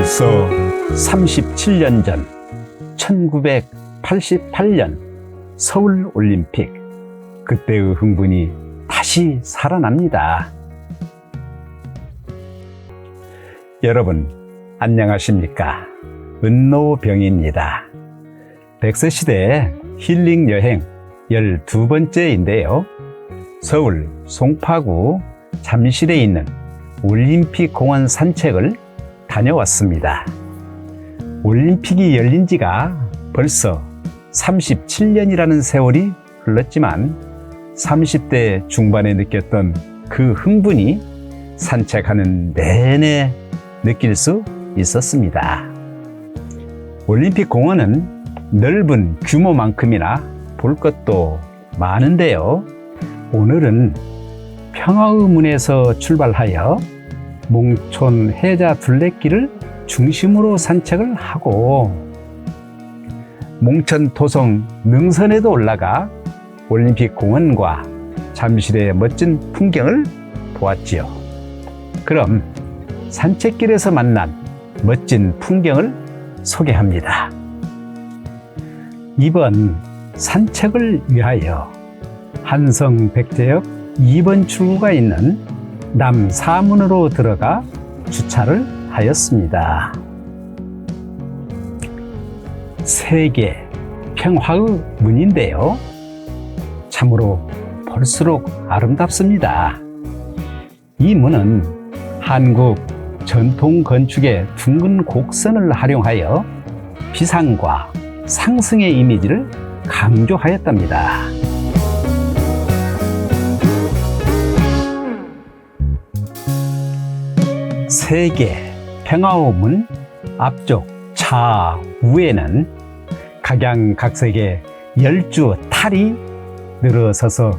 벌써 37년 전 1988년 서울올림픽, 그때의 흥분이 다시 살아납니다. 여러분 안녕하십니까? 은노병입니다. 백서시대 힐링여행 12번째인데요. 서울 송파구 잠실에 있는 올림픽공원 산책을 다녀왔습니다. 올림픽이 열린 지가 벌써 37년이라는 세월이 흘렀지만 30대 중반에 느꼈던 그 흥분이 산책하는 내내 느낄 수 있었습니다. 올림픽 공원은 넓은 규모만큼이나 볼 것도 많은데요. 오늘은 평화의 문에서 출발하여 몽촌 해자 둘레길을 중심으로 산책을 하고 몽천 토성 능선에도 올라가 올림픽 공원과 잠실의 멋진 풍경을 보았지요. 그럼 산책길에서 만난 멋진 풍경을 소개합니다. 이번 산책을 위하여 한성 백제역 2번 출구가 있는 남사문으로 들어가 주차를 하였습니다. 세계 평화의 문인데요. 참으로 볼수록 아름답습니다. 이 문은 한국 전통 건축의 둥근 곡선을 활용하여 비상과 상승의 이미지를 강조하였답니다. 세계 평화의 문 앞쪽 좌우에는 각양각색의 열주 탈이 늘어서서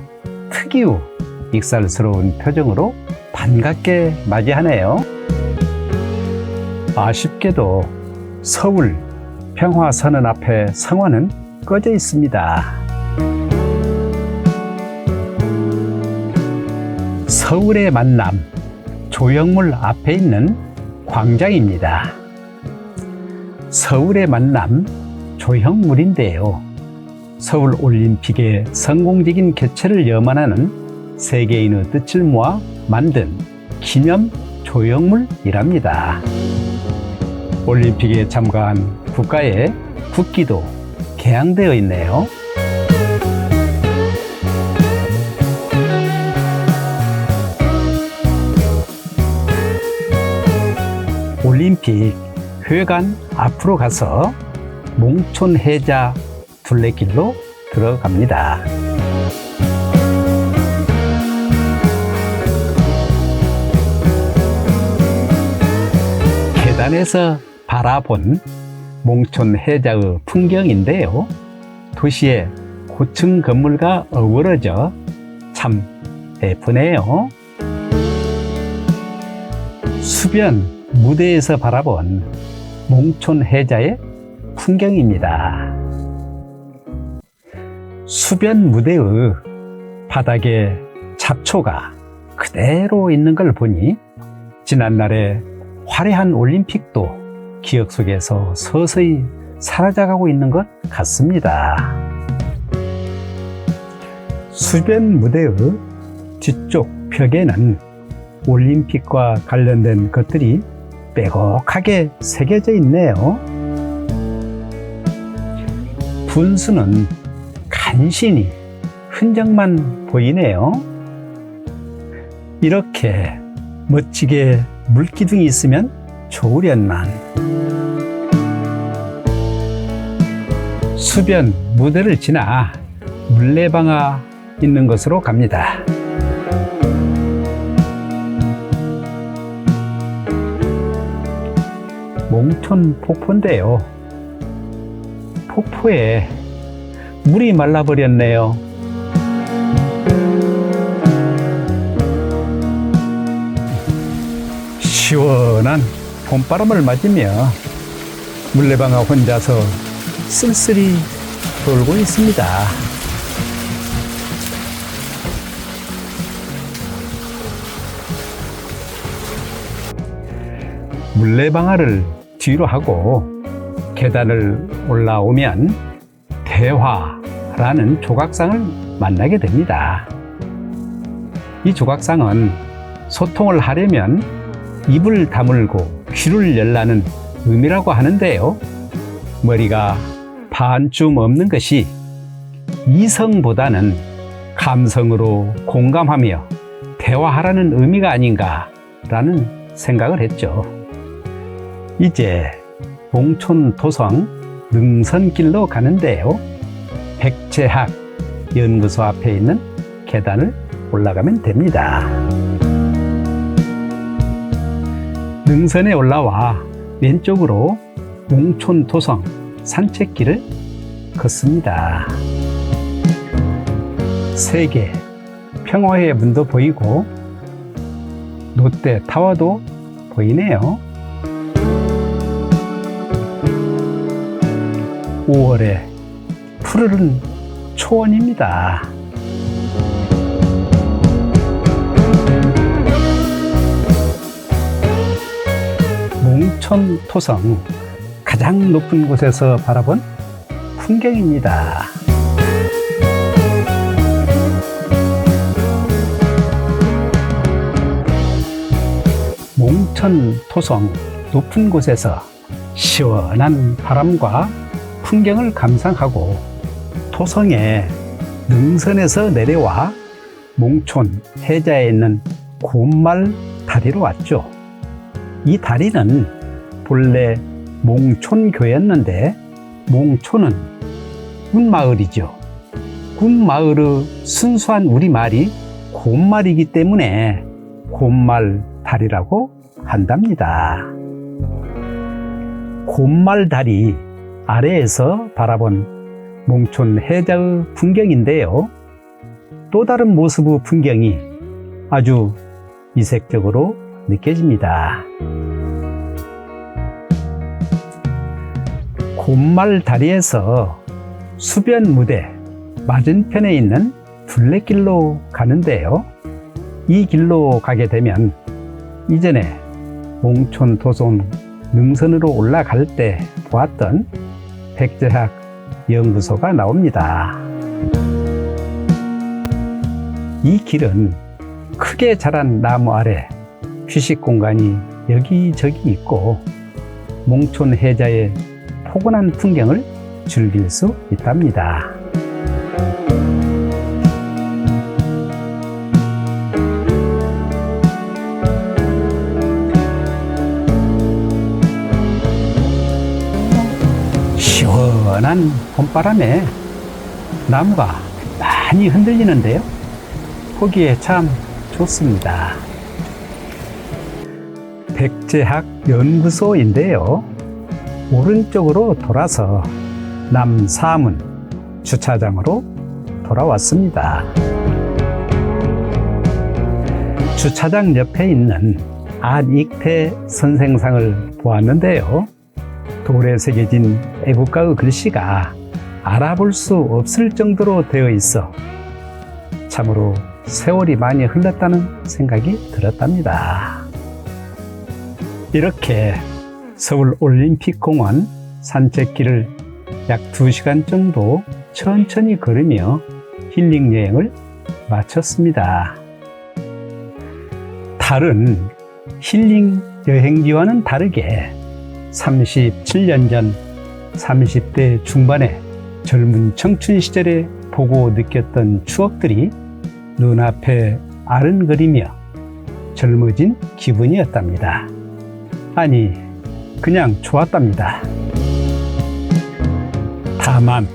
특유 익살스러운 표정으로 반갑게 맞이하네요. 아쉽게도 서울 평화선언 앞에 성화는 꺼져 있습니다. 서울의 만남 조형물 앞에 있는 광장입니다. 서울의 만남 조형물인데요. 서울올림픽의 성공적인 개최를 염원하는 세계인의 뜻을 모아 만든 기념 조형물이랍니다. 올림픽에 참가한 국가의 국기도 개양되어 있네요. 올림픽 회관 앞으로 가서 몽촌 해자 둘레길로 들어갑니다. 계단에서 바라본 몽촌 해자의 풍경인데요. 도시의 고층 건물과 어우러져 참 예쁘네요. 수변 무대에서 바라본 몽촌 해자의 풍경입니다. 수변 무대의 바닥에 잡초가 그대로 있는 걸 보니 지난날의 화려한 올림픽도 기억 속에서 서서히 사라져가고 있는 것 같습니다. 수변 무대의 뒤쪽 벽에는 올림픽과 관련된 것들이 빼곡하게 새겨져 있네요. 분수는 간신히 흔적만 보이네요. 이렇게 멋지게 물기둥이 있으면 좋으련만. 수변 무대를 지나 물레방아 있는 곳으로 갑니다. 몽촌 폭포인데요. 폭포에 물이 말라버렸네요. 시원한 봄바람을 맞으며 물레방아 혼자서 쓸쓸히 돌고 있습니다. 물레방아를 뒤로 하고 계단을 올라오면 대화라는 조각상을 만나게 됩니다. 이 조각상은 소통을 하려면 입을 다물고 귀를 열라는 의미라고 하는데요. 머리가 반쯤 없는 것이 이성보다는 감성으로 공감하며 대화하라는 의미가 아닌가라는 생각을 했죠. 이제 봉촌토성 능선길로 가는데요. 백제학 연구소 앞에 있는 계단을 올라가면 됩니다. 능선에 올라와 왼쪽으로 봉촌토성 산책길을 걷습니다. 세계 평화의 문도 보이고 롯데타워도 보이네요. 5월의 푸르른 초원입니다. 봉촌토성 가장 높은 곳에서 바라본 풍경입니다. 봉촌토성 높은 곳에서 시원한 바람과 풍경을 감상하고 토성의 능선에서 내려와 몽촌 해자에 있는 곰말 다리로 왔죠. 이 다리는 본래 몽촌교였는데 몽촌은 군마을이죠. 군마을의 순수한 우리말이 곰말이기 때문에 곰말 다리라고 한답니다. 곰말 다리 아래에서 바라본 몽촌 해자의 풍경인데요. 또 다른 모습의 풍경이 아주 이색적으로 느껴집니다. 곰말 다리에서 수변 무대 맞은편에 있는 둘레길로 가는데요. 이 길로 가게 되면 이전에 몽촌토성 능선으로 올라갈 때 보았던 백제학 연구소가 나옵니다. 이 길은 크게 자란 나무 아래 휴식 공간이 여기저기 있고 몽촌 해자의 포근한 풍경을 즐길 수 있답니다. 시원한 봄바람에 나무가 많이 흔들리는데요. 보기에 참 좋습니다. 백제학 연구소인데요. 오른쪽으로 돌아서 남사문 주차장으로 돌아왔습니다. 주차장 옆에 있는 안익태 선생상을 보았는데요. 돌에 새겨진 애국가의 글씨가 알아볼 수 없을 정도로 되어 있어 참으로 세월이 많이 흘렀다는 생각이 들었답니다. 이렇게 서울올림픽공원 산책길을 약 2시간 정도 천천히 걸으며 힐링 여행을 마쳤습니다. 다른 힐링 여행지와는 다르게 37년 전 30대 중반의 젊은 청춘 시절에 보고 느꼈던 추억들이 눈앞에 아른거리며 젊어진 기분이었답니다. 아니, 그냥 좋았답니다. 다만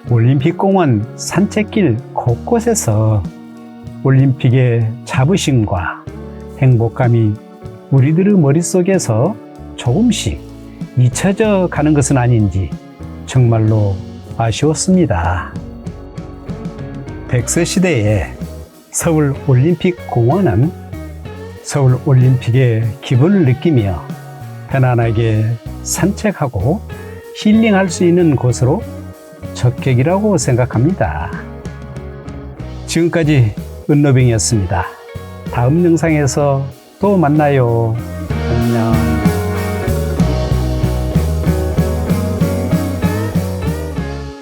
올림픽공원 산책길 곳곳에서 올림픽의 자부심과 행복감이 우리들의 머릿속에서 조금씩 잊혀져 가는 것은 아닌지 정말로 아쉬웠습니다. 백서시대의 서울올림픽공원은 서울올림픽의 기분을 느끼며 편안하게 산책하고 힐링할 수 있는 곳으로 적격이라고 생각합니다. 지금까지 은노병이었습니다. 다음 영상에서 또 만나요. 안녕.